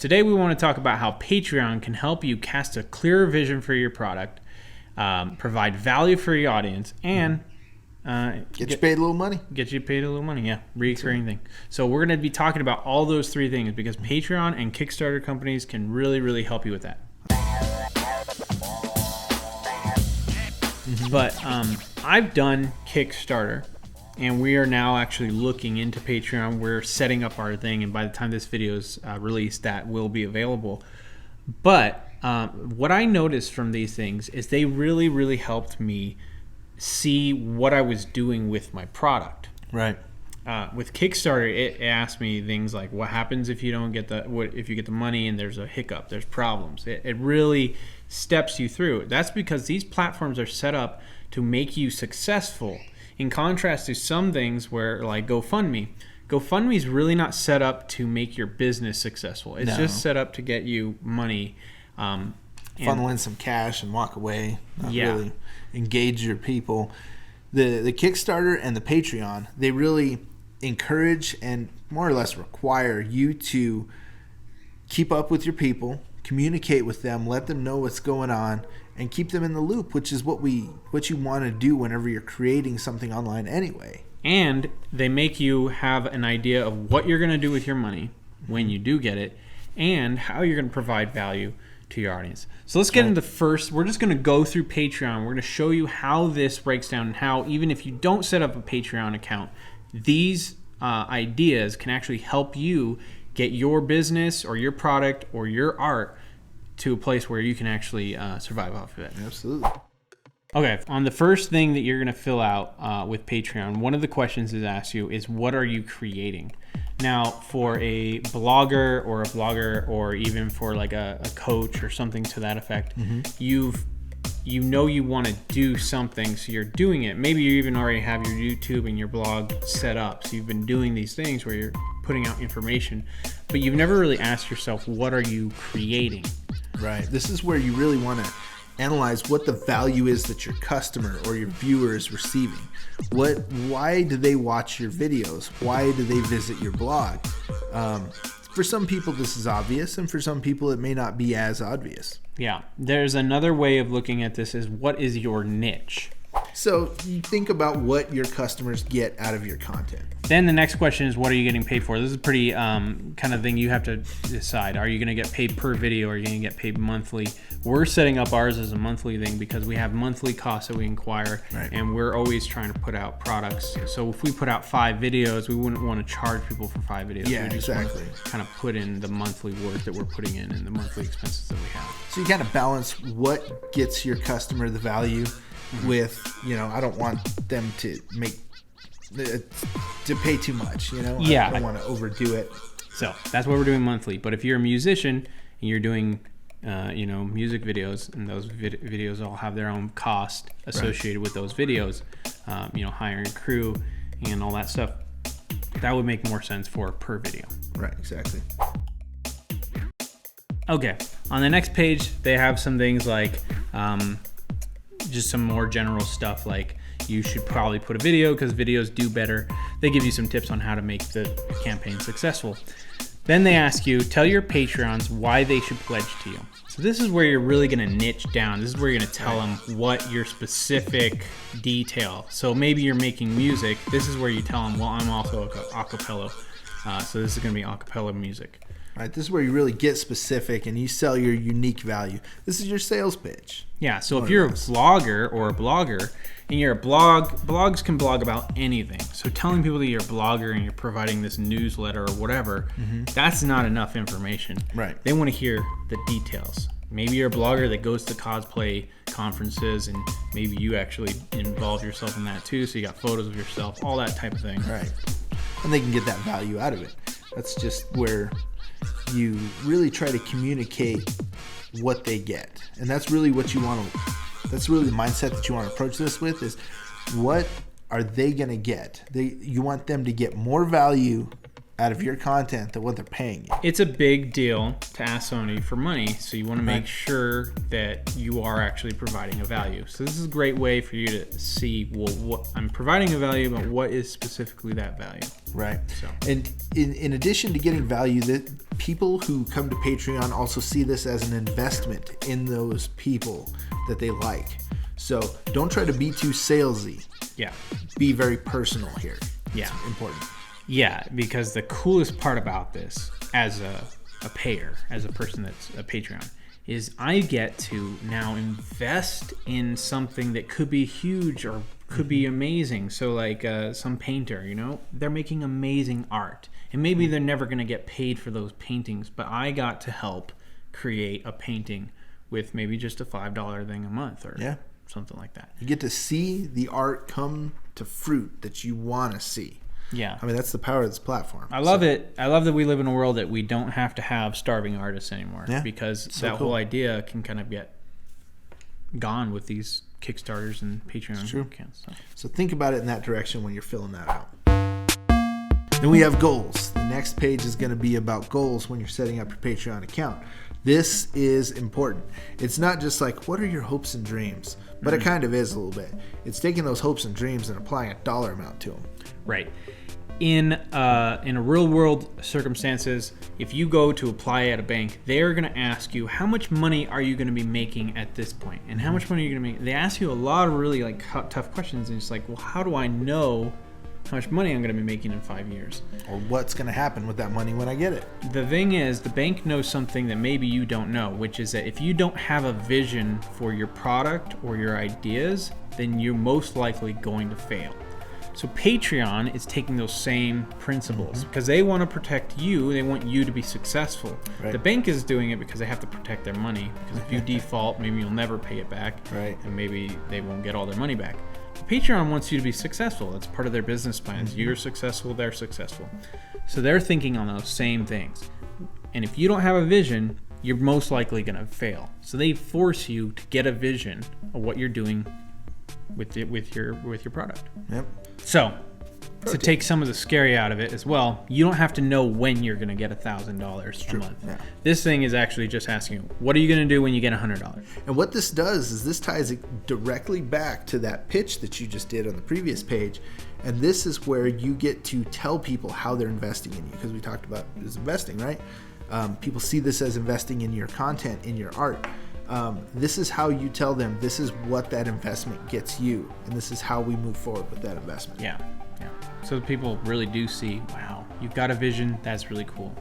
Today we want to talk about how Patreon can help you cast a clearer vision for your product, provide value for your audience, and get you paid a little money. Get you paid a little money, yeah. Recurring thing. So we're going to be talking about all those three things because Patreon and Kickstarter companies can really, really help you with that. But I've done Kickstarter, and we are now actually looking into Patreon. We're setting up our thing, and by the time this video is released, that will be available. But what I noticed from these things is they really, really helped me see what I was doing with my product. Right. With Kickstarter, it asked me things like, what happens if you don't get if you get the money and there's a hiccup, there's problems. It really steps you through. That's because these platforms are set up to make you successful. In contrast to some things where, like GoFundMe is really not set up to make your business successful. It's just set up to get you money. Funnel in some cash and walk away. Not really engage your people. The Kickstarter and the Patreon, they really encourage and more or less require you to keep up with your people, communicate with them, let them know what's going on, and keep them in the loop, which is what you want to do whenever you're creating something online anyway. And they make you have an idea of what you're going to do with your money when you do get it and how you're going to provide value to your audience. So let's get into first. We're just going to go through Patreon. We're going to show you how this breaks down and how even if you don't set up a Patreon account, these ideas can actually help you get your business or your product or your art to a place where you can actually survive off of it. Absolutely. Okay, on the first thing that you're going to fill out with Patreon, one of the questions it asks you is, what are you creating? Now, for a blogger or a vlogger, or even for like a coach or something to that effect, you want to do something, so you're doing it. Maybe you even already have your YouTube and your blog set up, so you've been doing these things where you're putting out information, but you've never really asked yourself, what are you creating? Right. This is where you really want to analyze what the value is that your customer or your viewer is receiving. Why do they watch your videos? Why do they visit your blog? For some people this is obvious, and for some people it may not be as obvious. Yeah. There's another way of looking at this is, what is your niche? So you think about what your customers get out of your content. Then the next question is, what are you getting paid for? This is a pretty kind of thing you have to decide. Are you going to get paid per video, or are you going to get paid monthly? We're setting up ours as a monthly thing because we have monthly costs that we inquire, and we're always trying to put out products. So if we put out 5 videos, we wouldn't want to charge people for 5 videos. Yeah, we just exactly. want to kind of put in the monthly work that we're putting in and the monthly expenses that we have. So you kind of balance what gets your customer the value with, I don't want them to pay too much, Yeah. I don't want to overdo it. So that's what we're doing monthly. But if you're a musician and you're doing, music videos, and those videos all have their own cost associated with those videos, hiring a crew and all that stuff, that would make more sense for per video. Right, exactly. Okay, on the next page, they have some things like just some more general stuff like, you should probably put a video because videos do better. They give you some tips on how to make the campaign successful. Then they ask you, tell your Patreons why they should pledge to you. So this is where you're really going to niche down. This is where you're going to tell them what your specific detail. So maybe you're making music. This is where you tell them, well, I'm also a cappella. So this is going to be a cappella music. Right, this is where you really get specific and you sell your unique value. This is your sales pitch. Yeah, so if you're a vlogger or a blogger and you're a blogs can blog about anything. So telling people that you're a blogger and you're providing this newsletter or whatever, that's not enough information. Right. They want to hear the details. Maybe you're a blogger that goes to cosplay conferences, and maybe you actually involve yourself in that too. So you got photos of yourself, all that type of thing. Right. And they can get that value out of it. That's just where you really try to communicate what they get. And that's really what you want to, that's really the mindset that you want to approach this with, is what are they going to get? You want them to get more value out of your content than what they're paying you. It's a big deal to ask somebody for money, so you want to make sure that you are actually providing a value. So this is a great way for you to see, well, what I'm providing a value, but what is specifically that value? Right. So. And in addition to getting value, that people who come to Patreon also see this as an investment in those people that they like. So don't try to be too salesy. Yeah. Be very personal here. Yeah. It's important. Yeah, because the coolest part about this as a payer, as a person that's a Patreon, is I get to now invest in something that could be huge or could be amazing. So like some painter, they're making amazing art. And maybe they're never going to get paid for those paintings, but I got to help create a painting with maybe just a $5 thing a month or something like that. You get to see the art come to fruit that you want to see. Yeah. I mean, that's the power of this platform. I love it. I love that we live in a world that we don't have to have starving artists anymore, because that whole idea can kind of get gone with these Kickstarters and Patreon accounts. So think about it in that direction when you're filling that out. Then we have goals. The next page is going to be about goals when you're setting up your Patreon account. This is important. It's not just like, what are your hopes and dreams? But it kind of is a little bit. It's taking those hopes and dreams and applying a dollar amount to them. Right. In a real world circumstances, if you go to apply at a bank, they're going to ask you, how much money are you going to be making at this point? And how much money are you going to make? They ask you a lot of really like tough questions. And it's like, well, how do I know how much money I'm going to be making in 5 years? Or what's going to happen with that money when I get it? The thing is, the bank knows something that maybe you don't know, which is that if you don't have a vision for your product or your ideas, then you're most likely going to fail. So Patreon is taking those same principles because they want to protect you. They want you to be successful. Right. The bank is doing it because they have to protect their money, because if you default, maybe you'll never pay it back, and maybe they won't get all their money back. Patreon wants you to be successful. That's part of their business plans. You're successful, they're successful. So they're thinking on those same things. And if you don't have a vision, you're most likely going to fail. So they force you to get a vision of what you're doing with your product. Yep. So to take some of the scary out of it as well, you don't have to know when you're going to get $1,000 a month. Yeah. This thing is actually just asking you, what are you going to do when you get $100? And what this does is this ties it directly back to that pitch that you just did on the previous page. And this is where you get to tell people how they're investing in you, because we talked about is investing, right? People see this as investing in your content, in your art. This is how you tell them this is what that investment gets you, and this is how we move forward with that investment. Yeah. So people really do see, wow, you've got a vision. That's really cool.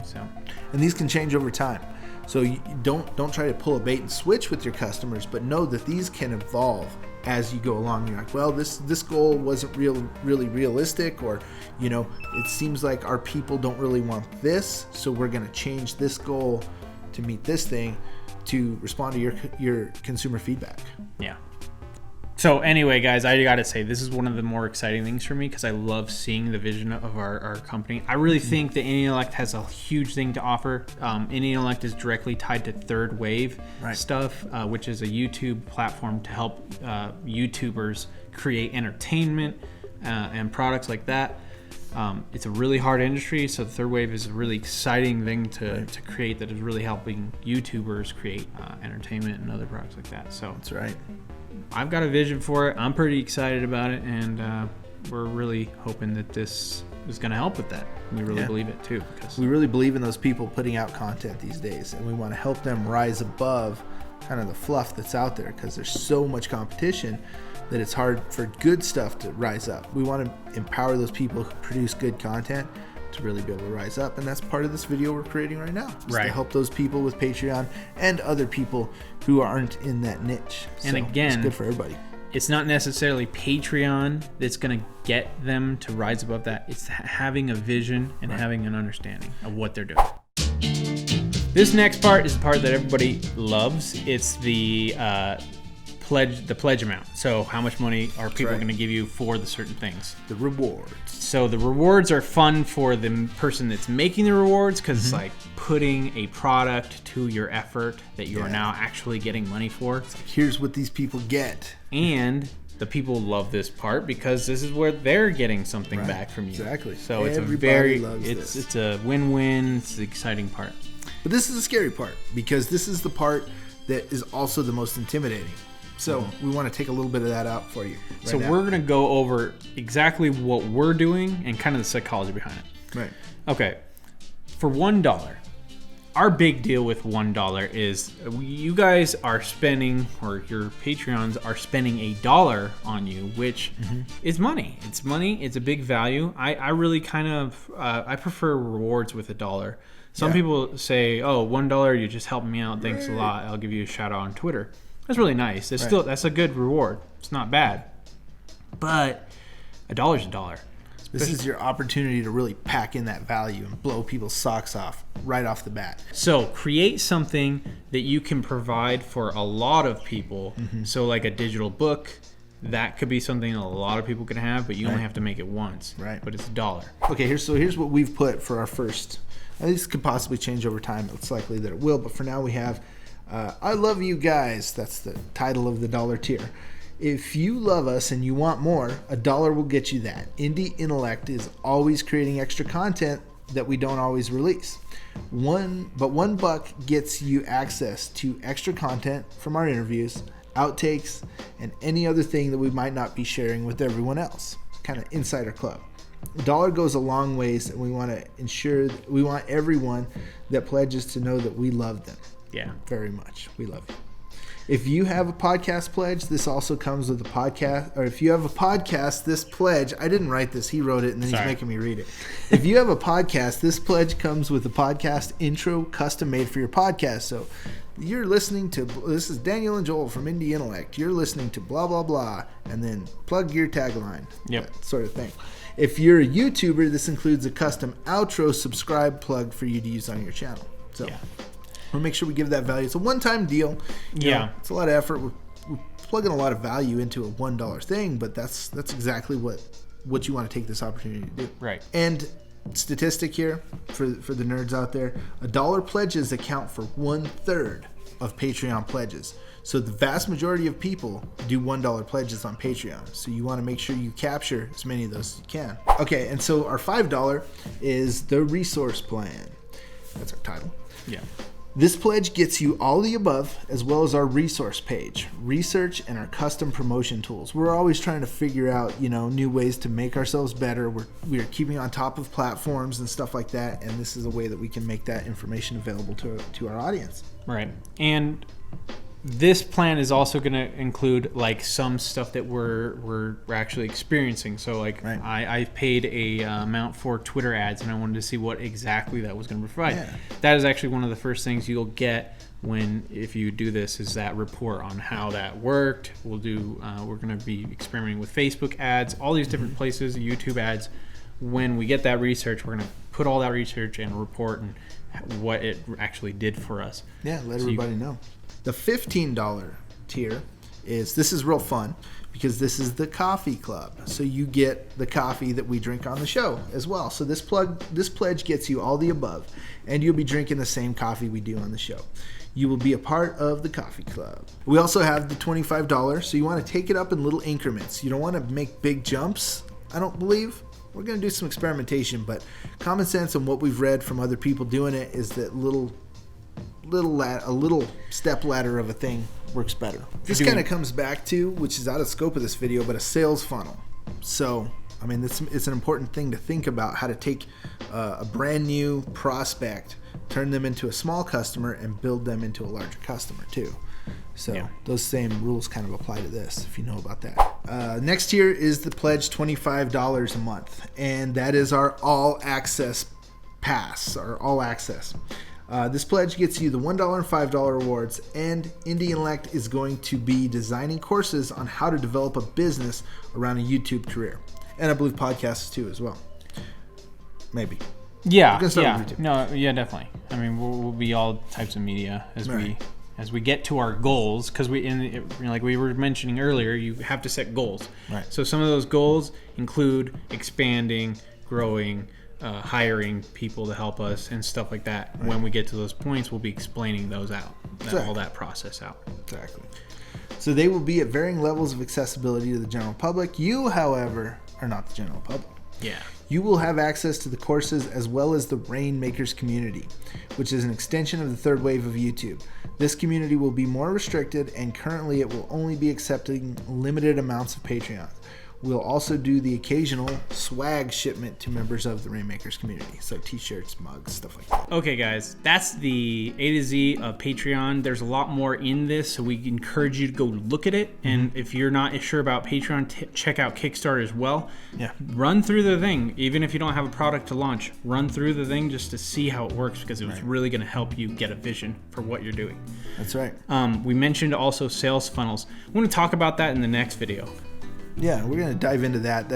So, and these can change over time. So you don't try to pull a bait and switch with your customers, but know that these can evolve as you go along. You're like, well, this goal wasn't really realistic, or it seems like our people don't really want this, so we're going to change this goal to meet this thing, to respond to your consumer feedback. Yeah. So anyway, guys, I got to say, this is one of the more exciting things for me because I love seeing the vision of our company. I really think that Intellect has a huge thing to offer. Intellect is directly tied to Third Wave stuff, which is a YouTube platform to help YouTubers create entertainment and products like that. It's a really hard industry, so the Third Wave is a really exciting thing to create that is really helping YouTubers create entertainment and other products like that. So that's right. I've got a vision for it. I'm pretty excited about it, and we're really hoping that this is going to help with that. We really believe it too. We really believe in those people putting out content these days, and we want to help them rise above kind of the fluff that's out there, because there's so much competition that it's hard for good stuff to rise up. We want to empower those people who produce good content to really be able to rise up, and that's part of this video we're creating right now, to help those people with Patreon and other people who aren't in that niche. And so again, it's good for everybody. It's not necessarily Patreon that's going to get them to rise above that. It's having a vision and having an understanding of what they're doing. This next part is the part that everybody loves. It's the pledge amount. So how much money are people going to give you for the certain things? The rewards. So the rewards are fun for the person that's making the rewards, because it's like putting a product to your effort that you are now actually getting money for. It's like, here's what these people get. And the people love this part because this is where they're getting something back from you. Exactly. So Everybody it's a win-win. It's the exciting part. But this is the scary part because this is the part that is also the most intimidating. So we want to take a little bit of that out for you. So we're going to go over exactly what we're doing and kind of the psychology behind it. Right. Okay. For $1, our big deal with $1 is you guys are spending, or your Patreons are spending $1 on you, which is money. It's money. It's a big value. I really kind of, I prefer rewards with $1. Some people say, oh, $1, you just helped me out. Thanks a lot. I'll give you a shout out on Twitter. That's really nice. It's still, that's a good reward. It's not bad. But $1 is $1. This is your opportunity to really pack in that value and blow people's socks off right off the bat. So create something that you can provide for a lot of people. So like a digital book, that could be something a lot of people can have, but you only have to make it once. Right. But it's $1. Okay, here's what we've put for our first. This could possibly change over time. It's likely that it will, but for now we have I love you guys. That's the title of the $1 tier. If you love us and you want more, $1 will get you that. Indie Intellect is always creating extra content that we don't always release. $1 gets you access to extra content from our interviews, outtakes, and any other thing that we might not be sharing with everyone else. Kind of insider club. $1 goes a long ways, and we want to ensure that we want everyone that pledges to know that we love them. Yeah. Very much. We love you. If you have a podcast pledge, this also comes with a podcast. Or if you have a podcast, this pledge, I didn't write this. He wrote it, and then he's making me read it. If you have a podcast, this pledge comes with a podcast intro custom made for your podcast. So you're listening to, this is Daniel and Joel from Indie Intellect. You're listening to blah, blah, blah, and then plug your tagline. That sort of thing. If you're a YouTuber, this includes a custom outro subscribe plug for you to use on your channel. So we'll make sure we give that value. It's a one-time deal. You know, it's a lot of effort. We're plugging a lot of value into a $1 thing, but that's exactly what you want to take this opportunity to do. Right. And statistic here for the nerds out there: $1 pledges account for 1/3 of Patreon pledges. So the vast majority of people do $1 pledges on Patreon. So you want to make sure you capture as many of those as you can. Okay, and so our $5 is the resource plan. That's our title. Yeah. This pledge gets you all the above, as well as our resource page, research, and our custom promotion tools. We're always trying to figure out, new ways to make ourselves better. We are keeping on top of platforms and stuff like that, and this is a way that we can make that information available to our audience. Right. And this plan is also going to include like some stuff that we're actually experiencing. So like I paid a amount for Twitter ads, and I wanted to see what exactly that was going to provide. Yeah. That is actually one of the first things you'll get if you do this, is that report on how that worked. We're going to be experimenting with Facebook ads, all these different places, YouTube ads. When we get that research, we're going to put all that research in a report and what it actually did for us. Yeah, let everybody know. The $15 tier this is real fun because this is the coffee club. So you get the coffee that we drink on the show as well. So this pledge gets you all the above, and you'll be drinking the same coffee we do on the show. You will be a part of the coffee club. We also have the $25, so you want to take it up in little increments. You don't want to make big jumps, I don't believe. We're going to do some experimentation, but common sense and what we've read from other people doing it is that a little step ladder of a thing works better. This kind of comes back to, which is out of scope of this video, but a sales funnel. So, I mean, it's an important thing to think about, how to take a brand new prospect, turn them into a small customer, and build them into a larger customer too. So those same rules kind of apply to this, if you know about that. Next tier is the pledge $25 a month, and that is our all access pass, our all access. This pledge gets you the $1 and $5 rewards, and Indie Intellect is going to be designing courses on how to develop a business around a YouTube career. And I believe podcasts too as well. Maybe. Yeah. No, definitely. I mean, we'll be all types of media as we get to our goals, because like we were mentioning earlier, you have to set goals. Right. So some of those goals include expanding, growing, hiring people to help us and stuff like that. Right. When we get to those points, we'll be explaining those out, all that process out. Exactly. So they will be at varying levels of accessibility to the general public. You, however, are not the general public. Yeah. You will have access to the courses as well as the Rainmakers community, which is an extension of the third wave of YouTube. This community will be more restricted, and currently it will only be accepting limited amounts of Patreon. We'll also do the occasional swag shipment to members of the Rainmakers community. So t-shirts, mugs, stuff like that. Okay, guys, that's the A to Z of Patreon. There's a lot more in this, so we encourage you to go look at it. And if you're not sure about Patreon, check out Kickstarter as well. Yeah. Run through the thing. Even if you don't have a product to launch, run through the thing just to see how it works, because it was really going to help you get a vision for what you're doing. That's right. We mentioned also sales funnels. I want to talk about that in the next video. Yeah, we're going to dive into that.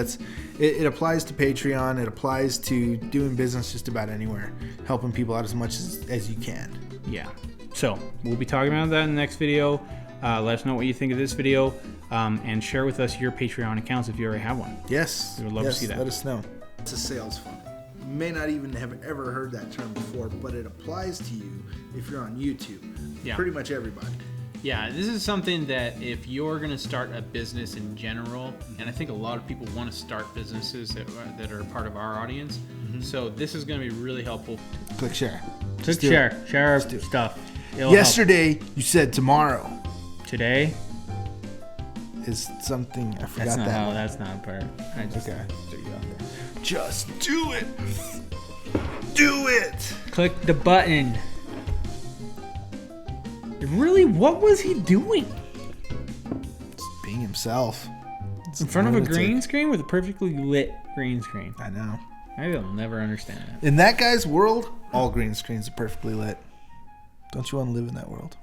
It applies to Patreon. It applies to doing business just about anywhere, helping people out as much as you can. Yeah. So we'll be talking about that in the next video. Let us know what you think of this video, and share with us your Patreon accounts if you already have one. Yes. We would love to see that. Let us know. It's a sales funnel. You may not even have ever heard that term before, but it applies to you if you're on YouTube. Yeah. Pretty much everybody. Yeah, this is something that if you're going to start a business in general, and I think a lot of people want to start businesses that are part of our audience, so this is going to be really helpful. Click share. Share our stuff. Yesterday, you said tomorrow. Today is something, I forgot That's not a part. I just threw you out there. Just do it. Do it. Click the button. Really, what was he doing? Just being himself. In front of a green screen with a perfectly lit green screen. I know. I will never understand that. In that guy's world, all green screens are perfectly lit. Don't you want to live in that world?